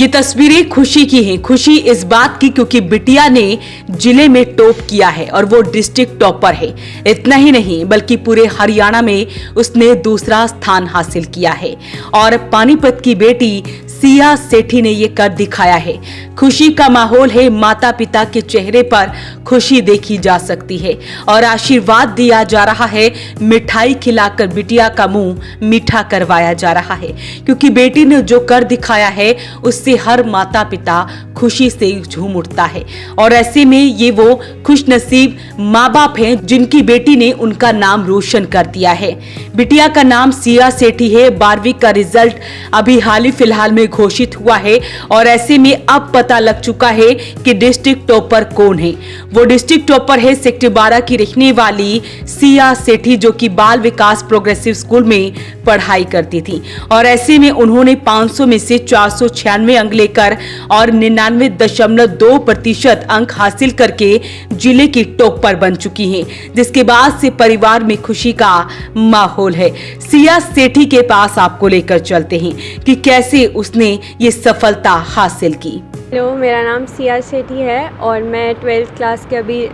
ये तस्वीरें खुशी की हैं। खुशी इस बात की क्योंकि बिटिया ने जिले में टॉप किया है और वो डिस्ट्रिक्ट टॉपर है। इतना ही नहीं बल्कि पूरे हरियाणा में उसने दूसरा स्थान हासिल किया है और पानीपत की बेटी सिया सेठी ने ये कर दिखाया है। खुशी का माहौल है, माता पिता के चेहरे पर खुशी देखी जा सकती है और आशीर्वाद दिया जा रहा है। मिठाई खिलाकर बिटिया का मुंह मीठा करवाया जा रहा है क्योंकि बेटी ने जो कर दिखाया है उससे हर माता पिता खुशी से झूम उठता है और ऐसे में ये वो खुशनसीब माँ बाप हैं जिनकी बेटी ने उनका नाम रोशन कर दिया है। बिटिया का नाम सिया सेठी है। 12वीं का रिजल्ट अभी हाल ही फिलहाल में घोषित हुआ है और ऐसे में अब पता लग चुका है कि डिस्ट्रिक्ट टॉपर कौन है। वो डिस्ट्रिक्ट टॉपर है सेक्टर 12 की रहने वाली सिया सेठी, जो कि बाल विकास प्रोग्रेसिव स्कूल में पढ़ाई करती थी और ऐसे में उन्होंने 500 में से 496 अंक लेकर और 99.2% अंक हासिल करके जिले की टॉपर बन चुकी हैं, जिसके बाद से परिवार में खुशी का माहौल है। सिया सेठी के पास आपको लेकर चलते हैं कि कैसे उसने ये सफलता हासिल की। हेलो, मेरा नाम सिया सेठी है और मैं 12th क्लास के अभी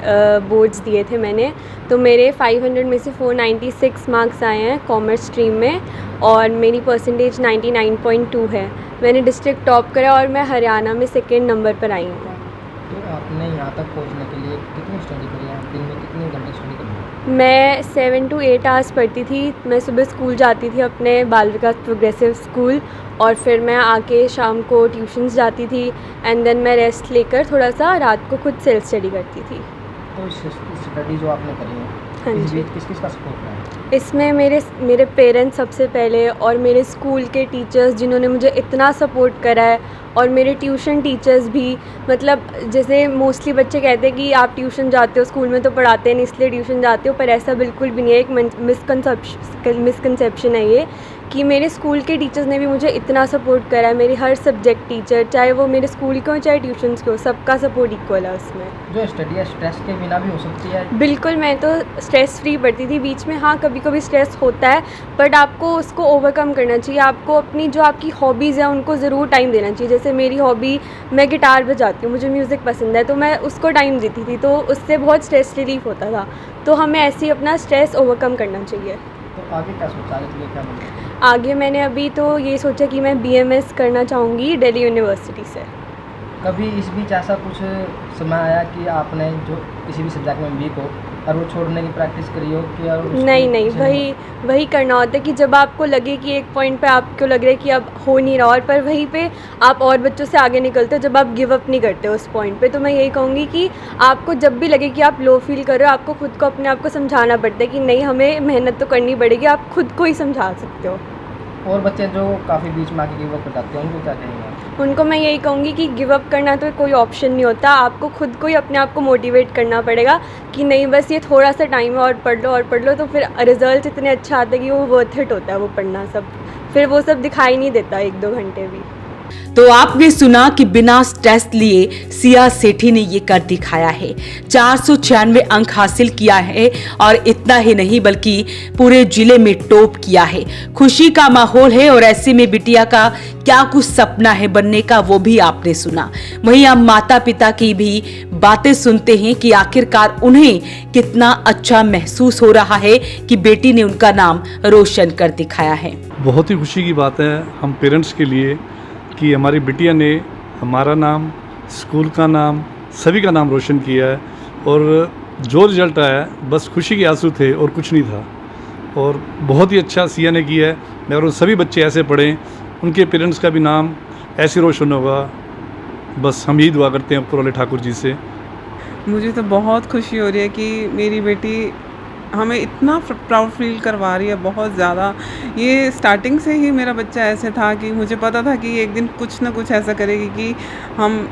बोर्ड्स दिए थे मैंने, तो मेरे 500 में से 496 मार्क्स आए हैं कॉमर्स स्ट्रीम में और मेरी परसेंटेज 99.2 है। मैंने डिस्ट्रिक्ट टॉप करा और मैं हरियाणा में सेकेंड नंबर पर आई हूँ। तो आपने यहाँ तक पहुँचने के लिए कितनी स्टडी करी है? दिन में कितने घंटे स्टडी करी है? मैं 7 to 8 आवर्स पढ़ती थी। मैं सुबह स्कूल जाती थी अपने बाल विकास प्रोग्रेसिव स्कूल और फिर मैं आके शाम को ट्यूशन्स जाती थी एंड देन मैं रेस्ट लेकर थोड़ा सा रात को खुद सेल्फ स्टडी करती थी। तो इस स्टडी जो आपने करी है, हाँ इस जी। बीच किस किस का सपोर्ट रहा है? इसमें मेरे पेरेंट्स सबसे पहले और मेरे स्कूल के टीचर्स जिन्होंने मुझे इतना सपोर्ट करा है और मेरे ट्यूशन टीचर्स भी, मतलब जैसे मोस्टली बच्चे कहते हैं कि आप ट्यूशन जाते हो, स्कूल में तो पढ़ाते नहीं इसलिए ट्यूशन जाते हो, पर ऐसा बिल्कुल भी नहीं है। एक मिसकंसेप्शन है ये कि मेरे स्कूल के टीचर्स ने भी मुझे इतना सपोर्ट करा है। मेरी हर सब्जेक्ट टीचर, चाहे वो मेरे स्कूल के हो चाहे ट्यूशन्स के हो, सबका सपोर्ट इक्वल है उसमें। जो स्टडी है स्ट्रेस के बिना भी हो सकती है? बिल्कुल, मैं तो स्ट्रेस फ्री पढ़ती थी। बीच में हाँ कभी कभी स्ट्रेस होता है, बट आपको उसको ओवरकम करना चाहिए। आपको अपनी जो आपकी हॉबीज़ हैं उनको ज़रूर टाइम देना चाहिए। जैसे मेरी हॉबी, मैं गिटार बजाती हूँ, मुझे म्यूज़िक पसंद है, तो मैं उसको टाइम देती थी, तो उससे बहुत स्ट्रेस रिलीफ होता था। तो हमें ऐसे ही अपना स्ट्रेस ओवरकम करना चाहिए। तो आगे क्या सोचा है, इसलिए क्या बनना है? आगे मैंने अभी तो ये सोचा कि मैं BMS करना चाहूँगी दिल्ली यूनिवर्सिटी से। कभी इस बीच ऐसा कुछ समय आया कि आपने जो किसी भी सब्जेक्ट में वीक हो और वो छोड़ने की प्रैक्टिस करी हो कि और नहीं, वही करना होता है कि जब आपको लगे कि एक पॉइंट पे आपको लग रहा है कि अब हो नहीं रहा, और पर वहीं पे आप और बच्चों से आगे निकलते हो जब आप गिव अप नहीं करते हो उस पॉइंट पे। तो मैं यही कहूँगी कि आपको जब भी लगे कि आप लो फील कर रहे हो, आपको खुद को अपने आप को समझाना पड़ता है कि नहीं, हमें मेहनत तो करनी पड़ेगी। आप खुद को ही समझा सकते हो। और बच्चे जो काफ़ी बीच में आके गिव अप कर जाते हैं उनको क्या कहेंगे? उनको मैं यही कहूँगी कि गिव अप करना तो कोई ऑप्शन नहीं होता। आपको खुद को ही अपने आप को मोटिवेट करना पड़ेगा कि नहीं, बस ये थोड़ा सा टाइम है और पढ़ लो, तो फिर रिजल्ट इतने अच्छा आता है कि वो वर्थ इट होता है वो पढ़ना सब। फिर वो सब दिखाई नहीं देता 1-2 घंटे भी। तो आपने सुना कि बिना स्ट्रेस लिए सिया सेठी ने ये कर दिखाया है। 496 अंक हासिल किया है और इतना ही नहीं बल्कि पूरे जिले में टॉप किया है। खुशी का माहौल है और ऐसे में बिटिया का क्या कुछ सपना है बनने का, वो भी आपने सुना। वहीं हम माता पिता की भी बातें सुनते हैं कि आखिरकार उन्हें कितना अच्छा महसूस हो रहा है कि बेटी ने उनका नाम रोशन कर दिखाया है। बहुत ही खुशी की बात है हम पेरेंट्स के लिए कि हमारी बिटिया ने हमारा नाम, स्कूल का नाम, सभी का नाम रोशन किया है और जो रिज़ल्ट आया बस खुशी के आंसू थे और कुछ नहीं था। और बहुत ही अच्छा सिया ने किया है। मगर उन सभी बच्चे ऐसे पढ़ें, उनके पेरेंट्स का भी नाम ऐसे रोशन होगा। बस हम यही दुआ करते हैं ऊपर वाले ठाकुर जी से। मुझे तो बहुत खुशी हो रही है कि मेरी बेटी हमें इतना प्राउड फील करवा रही है, बहुत ज़्यादा। ये स्टार्टिंग से ही मेरा बच्चा ऐसे था कि मुझे पता था कि एक दिन कुछ ना कुछ ऐसा करेगी कि हम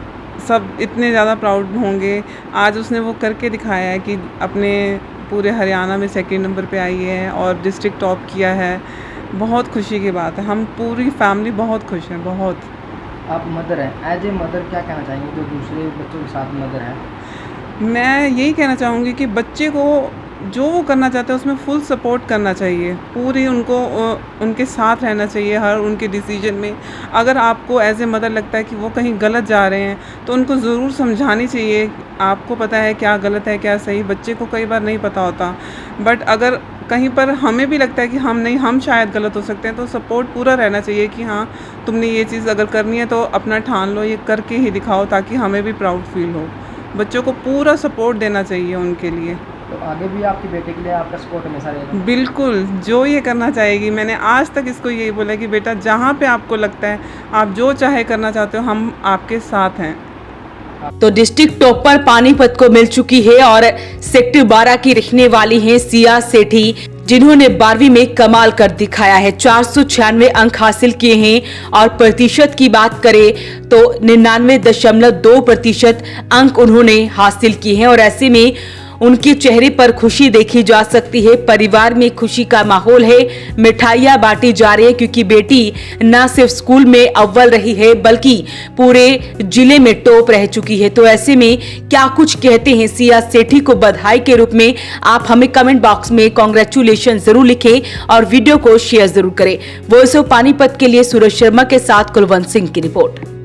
सब इतने ज़्यादा प्राउड होंगे। आज उसने वो करके दिखाया है कि अपने पूरे हरियाणा में सेकंड नंबर पे आई है और डिस्ट्रिक्ट टॉप किया है। बहुत खुशी की बात है। हम पूरी फैमिली बहुत खुश हैं, बहुत। आप मदर हैं, एज ए मदर क्या कहना चाहेंगे जो दूसरे बच्चों के साथ मदर हैं? मैं यही कहना चाहूँगी कि बच्चे को जो वो करना चाहते हैं उसमें फुल सपोर्ट करना चाहिए, पूरी उनको उनके साथ रहना चाहिए हर उनके डिसीजन में। अगर आपको एज ए मदर लगता है कि वो कहीं गलत जा रहे हैं तो उनको ज़रूर समझानी चाहिए। आपको पता है क्या गलत है क्या सही, बच्चे को कई बार नहीं पता होता, बट अगर कहीं पर हमें भी लगता है कि हम शायद गलत हो सकते हैं तो सपोर्ट पूरा रहना चाहिए कि हाँ तुमने ये चीज़ अगर करनी है तो अपना ठान लो, ये करके ही दिखाओ, ताकि हमें भी प्राउड फील हो। बच्चों को पूरा सपोर्ट देना चाहिए उनके लिए। तो आगे भी आपकी बेटे के लिए आपका सपोर्ट हमेशा रहेगा? बिल्कुल, जो ये करना चाहेगी। मैंने आज तक इसको यही बोला कि बेटा जहाँ पे आपको लगता है आप जो चाहे करना चाहते हो, हम आपके साथ हैं। तो डिस्ट्रिक्ट टॉपर पानीपत को मिल चुकी है और सेक्टर 12 की रहने वाली हैं सिया सेठी, जिन्होंने 12वीं में कमाल कर दिखाया है। 496 अंक हासिल किए हैं और प्रतिशत की बात करें तो 99.2% अंक उन्होंने हासिल किए हैं और ऐसे में उनके चेहरे पर खुशी देखी जा सकती है। परिवार में खुशी का माहौल है, मिठाइयां बांटी जा रही है क्योंकि बेटी न सिर्फ स्कूल में अव्वल रही है बल्कि पूरे जिले में टॉप रह चुकी है। तो ऐसे में क्या कुछ कहते हैं सिया सेठी को बधाई के रूप में, आप हमें कमेंट बॉक्स में कांग्रेचुलेशन जरूर लिखें और वीडियो को शेयर जरूर करें। वॉइस ऑफ पानीपत के लिए सूरज शर्मा के साथ कुलवंत सिंह की रिपोर्ट।